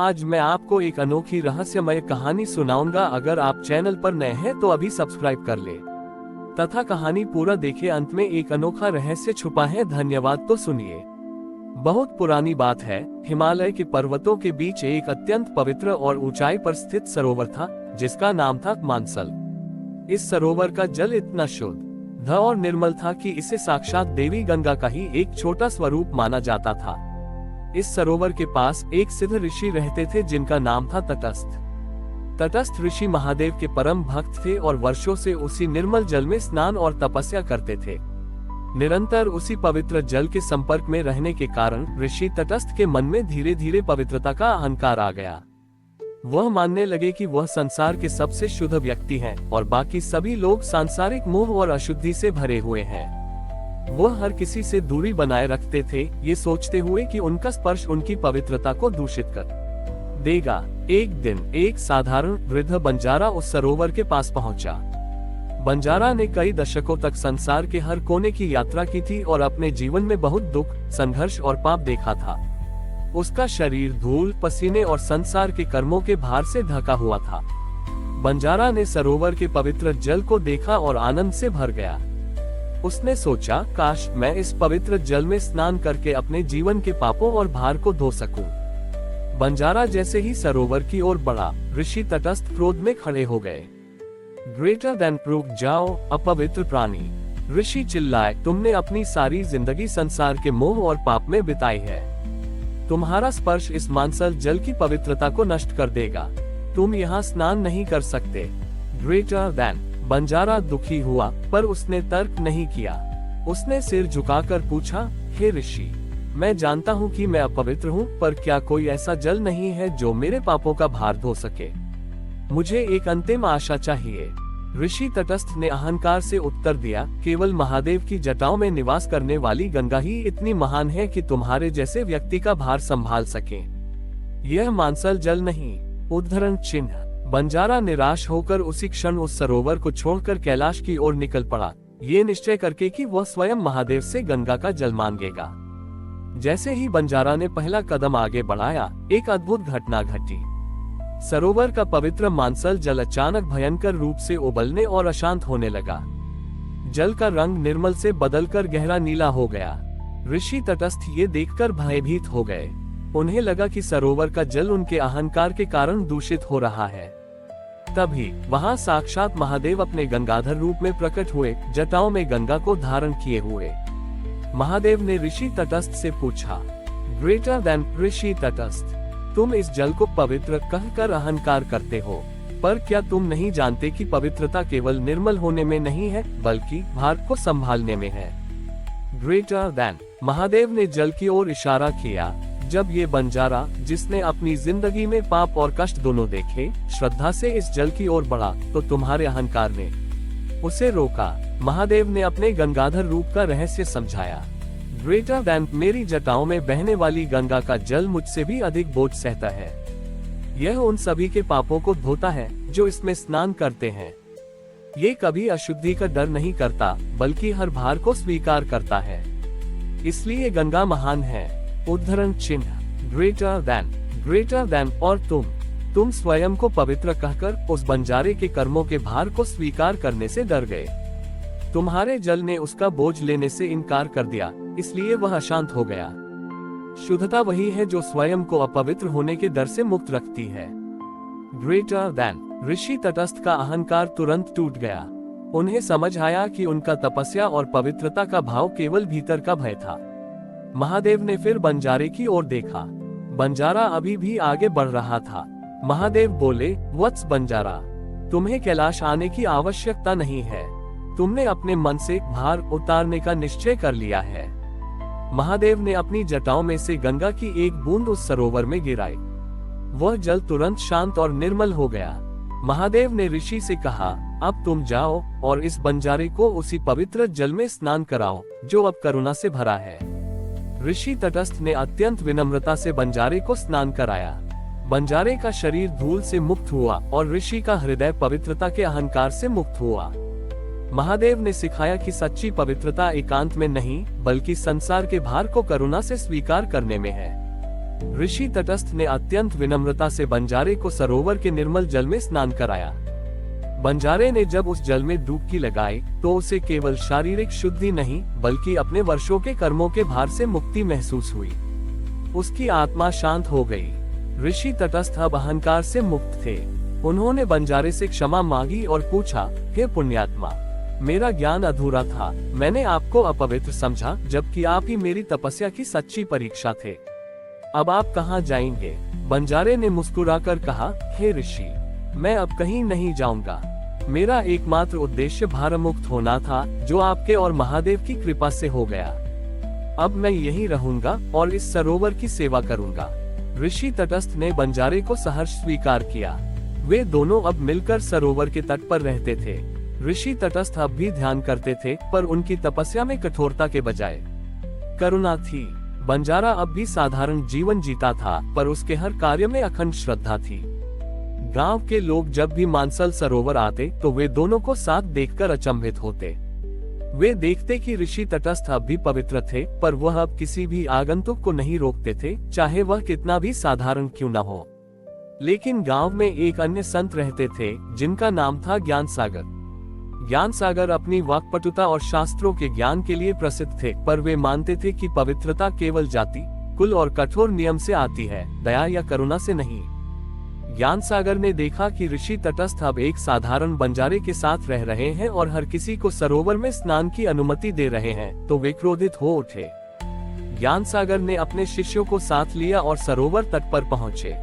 आज मैं आपको एक अनोखी रहस्यमय कहानी सुनाऊंगा। अगर आप चैनल पर नए हैं तो अभी सब्सक्राइब कर ले तथा कहानी पूरा देखे। अंत में एक अनोखा रहस्य छुपा है। धन्यवाद। तो सुनिए। बहुत पुरानी बात है। हिमालय के पर्वतों के बीच एक अत्यंत पवित्र और ऊंचाई पर स्थित सरोवर था, जिसका नाम था मानसल। इस सरोवर का जल इतना शुद्ध और निर्मल था कि इसे साक्षात देवी गंगा का ही एक छोटा स्वरूप माना जाता था। इस सरोवर के पास एक सिद्ध ऋषि रहते थे, जिनका नाम था तटस्थ। तटस्थ ऋषि महादेव के परम भक्त थे और वर्षों से उसी निर्मल जल में स्नान और तपस्या करते थे। निरंतर उसी पवित्र जल के संपर्क में रहने के कारण ऋषि तटस्थ के मन में धीरे धीरे पवित्रता का अहंकार आ गया। वह मानने लगे कि वह संसार के सबसे शुद्ध व्यक्ति हैं और बाकी सभी लोग सांसारिक मोह और अशुद्धि से भरे हुए हैं। वह हर किसी से दूरी बनाए रखते थे, ये सोचते हुए कि उनका स्पर्श उनकी पवित्रता को दूषित कर देगा। एक दिन एक साधारण वृद्ध बंजारा उस सरोवर के पास पहुंचा। बंजारा ने कई दशकों तक संसार के हर कोने की यात्रा की थी और अपने जीवन में बहुत दुख, संघर्ष और पाप देखा था। उसका शरीर धूल, पसीने और संसार के कर्मों के भार से ढका हुआ था। बंजारा ने सरोवर के पवित्र जल को देखा और आनंद से भर गया। उसने सोचा, काश मैं इस पवित्र जल में स्नान करके अपने जीवन के पापों और भार को धो सकूं। बंजारा जैसे ही सरोवर की ओर बढ़ा, ऋषि तटस्थ क्रोध में खड़े हो गए। ग्रेटर देन, रुक जाओ अपवित्र प्राणी। ऋषि चिल्लाए, तुमने अपनी सारी जिंदगी संसार के मोह और पाप में बिताई है। तुम्हारा स्पर्श इस मानसल जल की पवित्रता को नष्ट कर देगा। तुम यहाँ स्नान नहीं कर सकते। Greater than. बंजारा दुखी हुआ, पर उसने तर्क नहीं किया। उसने सिर झुकाकर पूछा, हे ऋषि, मैं जानता हूँ कि मैं अपवित्र हूँ, पर क्या कोई ऐसा जल नहीं है जो मेरे पापों का भार धो सके? मुझे एक अंतिम आशा चाहिए। ऋषि तटस्थ ने अहंकार से उत्तर दिया, केवल महादेव की जटाओं में निवास करने वाली गंगा ही इतनी महान है कि तुम्हारे जैसे व्यक्ति का भार संभाल सके। यह मानसल जल नहीं। उद्धरण चिन्ह। बंजारा निराश होकर उसी क्षण उस सरोवर को छोड़कर कैलाश की ओर निकल पड़ा, ये निश्चय करके कि वह स्वयं महादेव से गंगा का जल मांगेगा। जैसे ही बंजारा ने पहला कदम आगे बढ़ाया, एक अद्भुत घटना घटी। सरोवर का पवित्र मानसल जल अचानक भयंकर रूप से उबलने और अशांत होने लगा। जल का रंग निर्मल से बदलकर गहरा नीला हो गया। ऋषि तटस्थ ये देखकर भयभीत हो गए। उन्हें लगा कि सरोवर का जल उनके अहंकार के कारण दूषित हो रहा है। तभी वहां साक्षात महादेव अपने गंगाधर रूप में प्रकट हुए, जटाओं में गंगा को धारण किए हुए। महादेव ने ऋषि तटस्थ से पूछा, ग्रेटर देन, ऋषि तटस्थ, तुम इस जल को पवित्र कहकर अहंकार करते हो, पर क्या तुम नहीं जानते कि पवित्रता केवल निर्मल होने में नहीं है, बल्कि भार को संभालने में है? Greater than. महादेव ने जल की ओर इशारा किया। जब ये बंजारा, जिसने अपनी जिंदगी में पाप और कष्ट दोनों देखे, श्रद्धा से इस जल की ओर बढ़ा, तो तुम्हारे अहंकार ने उसे रोका। महादेव ने अपने गंगाधर रूप का रहस्य समझाया। ग्रेटर देन, मेरी जटाओं में बहने वाली गंगा का जल मुझसे भी अधिक बोझ सहता है। यह उन सभी के पापों को धोता है जो इसमें स्नान करते हैं। ये कभी अशुद्धि का डर नहीं करता, बल्कि हर भार को स्वीकार करता है। इसलिए गंगा महान है। उद्धरण चिन्ह। ग्रेटर देन, और तुम स्वयं को पवित्र कहकर उस बंजारे के कर्मों के भार को स्वीकार करने से डर गए। तुम्हारे जल ने उसका बोझ लेने से इनकार कर दिया, इसलिए वह अशांत हो गया। शुद्धता वही है जो स्वयं को अपवित्र होने के डर से मुक्त रखती है। Greater than. ऋषि तटस्थ का अहंकार तुरंत टूट गया। उन्हें समझ आया कि उनका तपस्या और पवित्रता का भाव केवल भीतर का भय था। महादेव ने फिर बंजारे की ओर देखा। बंजारा अभी भी आगे बढ़ रहा था। महादेव बोले, वत्स बंजारा, तुम्हें कैलाश आने की आवश्यकता नहीं है। तुमने अपने मन से भार उतारने का निश्चय कर लिया है। महादेव ने अपनी जटाओं में से गंगा की एक बूंद उस सरोवर में गिराई। वह जल तुरंत शांत और निर्मल हो गया। महादेव ने ऋषि से कहा, अब तुम जाओ और इस बंजारे को उसी पवित्र जल में स्नान कराओ जो अब करुणा से भरा है। ऋषि तटस्थ ने अत्यंत विनम्रता से बंजारे को स्नान कराया। बंजारे का शरीर धूल से मुक्त हुआ और ऋषि का हृदय पवित्रता के अहंकार से मुक्त हुआ। महादेव ने सिखाया कि सच्ची पवित्रता एकांत में नहीं, बल्कि संसार के भार को करुणा से स्वीकार करने में है। ऋषि तटस्थ ने अत्यंत विनम्रता से बंजारे को सरोवर के निर्मल जल में स्नान कराया। बंजारे ने जब उस जल में डुबकी लगाई तो उसे केवल शारीरिक शुद्धि नहीं बल्कि अपने वर्षों के कर्मों के भार से मुक्ति महसूस हुई। उसकी आत्मा शांत हो गई। ऋषि तटस्थ अब अहंकार से मुक्त थे। उन्होंने बंजारे से क्षमा मांगी और पूछा, हे पुण्यात्मा, मेरा ज्ञान अधूरा था। मैंने आपको अपवित्र समझा, जबकि आप ही मेरी तपस्या की सच्ची परीक्षा थे। अब आप कहाँ जाएंगे? बंजारे ने मुस्कुराकर कहा, हे ऋषि, मैं अब कहीं नहीं जाऊंगा। मेरा एकमात्र उद्देश्य भारमुक्त होना था, जो आपके और महादेव की कृपा से हो गया। अब मैं यहीं रहूंगा और इस सरोवर की सेवा करूंगा। ऋषि तटस्थ ने बंजारे को सहर्ष स्वीकार किया। वे दोनों अब मिलकर सरोवर के तट पर रहते थे। ऋषि तटस्थ अब भी ध्यान करते थे, पर उनकी तपस्या में कठोरता के बजाय करुणा थी। बंजारा अब भी साधारण जीवन जीता था, पर उसके हर कार्य में अखंड श्रद्धा थी। गांव के लोग जब भी मानसल सरोवर आते तो वे दोनों को साथ देखकर अचंभित होते। वे देखते कि ऋषि तटस्थ अब भी पवित्र थे, पर वह अब किसी भी आगंतुक को नहीं रोकते थे, चाहे वह कितना भी साधारण क्यों न हो। लेकिन गांव में एक अन्य संत रहते थे, जिनका नाम था ज्ञान सागर। ज्ञान सागर अपनी वाक्पटुता और शास्त्रों के ज्ञान के लिए प्रसिद्ध थे, पर वे मानते थे कि पवित्रता केवल जाति, कुल और कठोर नियम से आती है, दया या करुणा से नहीं। ज्ञान सागर ने देखा कि ऋषि तटस्थ अब एक साधारण बंजारे के साथ रह रहे हैं और हर किसी को सरोवर में स्नान की अनुमति दे रहे हैं, तो वे क्रोधित हो उठे। ज्ञान सागर ने अपने शिष्यों को साथ लिया और सरोवर तट पर पहुंचे।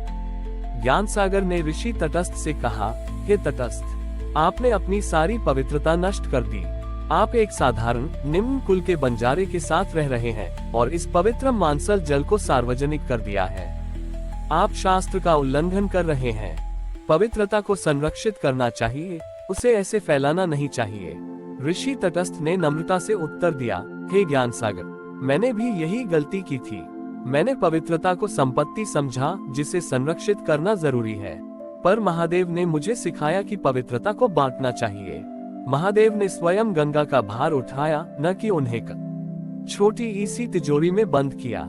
ज्ञान सागर ने ऋषि तटस्थ से कहा, हे तटस्थ, आपने अपनी सारी पवित्रता नष्ट कर दी। आप एक साधारण निम्न कुल के बंजारे के साथ रह रहे हैं और इस पवित्र मानसल जल को सार्वजनिक कर दिया है। आप शास्त्र का उल्लंघन कर रहे हैं। पवित्रता को संरक्षित करना चाहिए, उसे ऐसे फैलाना नहीं चाहिए। ऋषि तटस्थ ने नम्रता से उत्तर दिया, हे ज्ञान सागर, मैंने भी यही गलती की थी। मैंने पवित्रता को संपत्ति समझा, जिसे संरक्षित करना जरूरी है, पर महादेव ने मुझे सिखाया कि पवित्रता को बांटना चाहिए। महादेव ने स्वयं गंगा का भार उठाया, न कि उन्हें छोटी सी तिजोरी में बंद किया।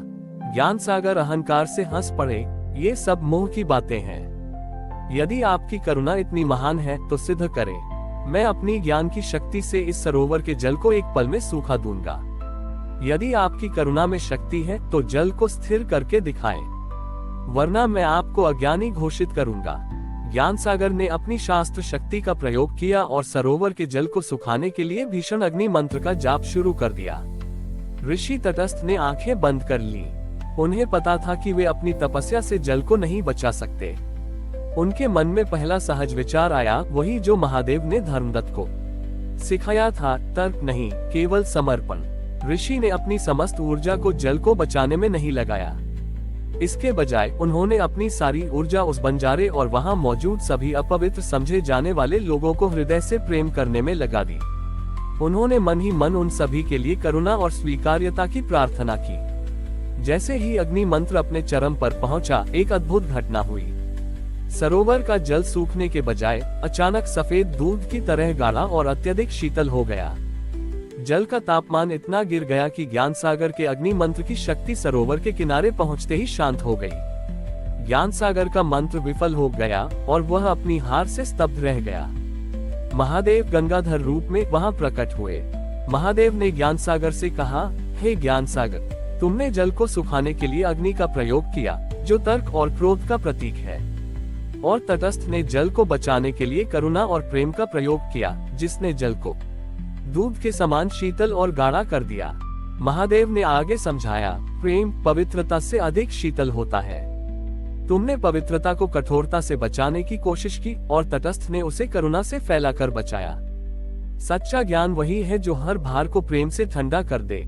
ज्ञान सागर अहंकार से हंस पड़े, ये सब मोह की बातें हैं। यदि आपकी करुणा इतनी महान है तो सिद्ध करें। मैं अपनी ज्ञान की शक्ति से इस सरोवर के जल को एक पल में सूखा दूंगा। यदि आपकी करुणा में शक्ति है तो जल को स्थिर करके दिखाएं, वरना मैं आपको अज्ञानी घोषित करूंगा। ज्ञान सागर ने अपनी शास्त्र शक्ति का प्रयोग किया और सरोवर के जल को सुखाने के लिए भीषण अग्नि मंत्र का जाप शुरू कर दिया। ऋषि तटस्थ ने आंखें बंद कर ली। उन्हें पता था कि वे अपनी तपस्या से जल को नहीं बचा सकते। उनके मन में पहला सहज विचार आया, वही जो महादेव ने धर्मदत्त को सिखाया था, तर्क नहीं, केवल समर्पण। ऋषि ने अपनी समस्त ऊर्जा को जल को बचाने में नहीं लगाया। इसके बजाय उन्होंने अपनी सारी ऊर्जा उस बंजारे और वहां मौजूद सभी अपवित्र समझे जाने वाले लोगों को हृदय से प्रेम करने में लगा दी। उन्होंने मन ही मन उन सभी के लिए करुणा और स्वीकार्यता की प्रार्थना की। जैसे ही अग्नि मंत्र अपने चरम पर पहुंचा, एक अद्भुत घटना हुई। सरोवर का जल सूखने के बजाय अचानक सफेद दूध की तरह गाढ़ा और अत्यधिक शीतल हो गया। जल का तापमान इतना गिर गया कि ज्ञान सागर के अग्नि मंत्र की शक्ति सरोवर के किनारे पहुंचते ही शांत हो गई। ज्ञान सागर का मंत्र विफल हो गया और वह अपनी हार से स्तब्ध रह गया। महादेव गंगाधर रूप में वहां प्रकट हुए। महादेव ने ज्ञान सागर से कहा, हे ज्ञान सागर, तुमने जल को सुखाने के लिए अग्नि का प्रयोग किया, जो तर्क और क्रोध का प्रतीक है, और तटस्थ ने जल को बचाने के लिए करुणा और प्रेम का प्रयोग किया, जिसने जल को दूध के समान शीतल और गाढ़ा कर दिया। महादेव ने आगे समझाया, प्रेम पवित्रता से अधिक शीतल होता है। तुमने पवित्रता को कठोरता से बचाने की कोशिश की और तटस्थ ने उसे करुणा से फैलाकर बचाया। सच्चा ज्ञान वही है जो हर भार को प्रेम से ठंडा कर दे।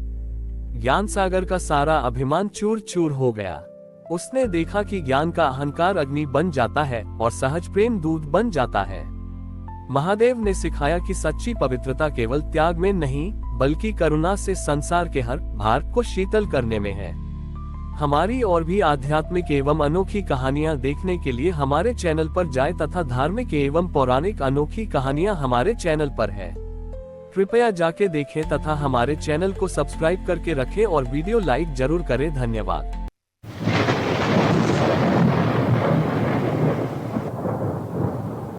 ज्ञान सागर का सारा अभिमान चूर चूर हो गया। उसने देखा कि ज्ञान का अहंकार अग्नि बन जाता है और सहज प्रेम दूध बन जाता है। महादेव ने सिखाया कि सच्ची पवित्रता केवल त्याग में नहीं, बल्कि करुणा से संसार के हर भार को शीतल करने में है। हमारी और भी आध्यात्मिक एवं अनोखी कहानियां देखने के लिए हमारे चैनल पर जाएं तथा धार्मिक एवं पौराणिक अनोखी कहानियां हमारे चैनल पर है। कृपया जाके देखें तथा हमारे चैनल को सब्सक्राइब करके रखें और वीडियो लाइक जरूर करें। धन्यवाद।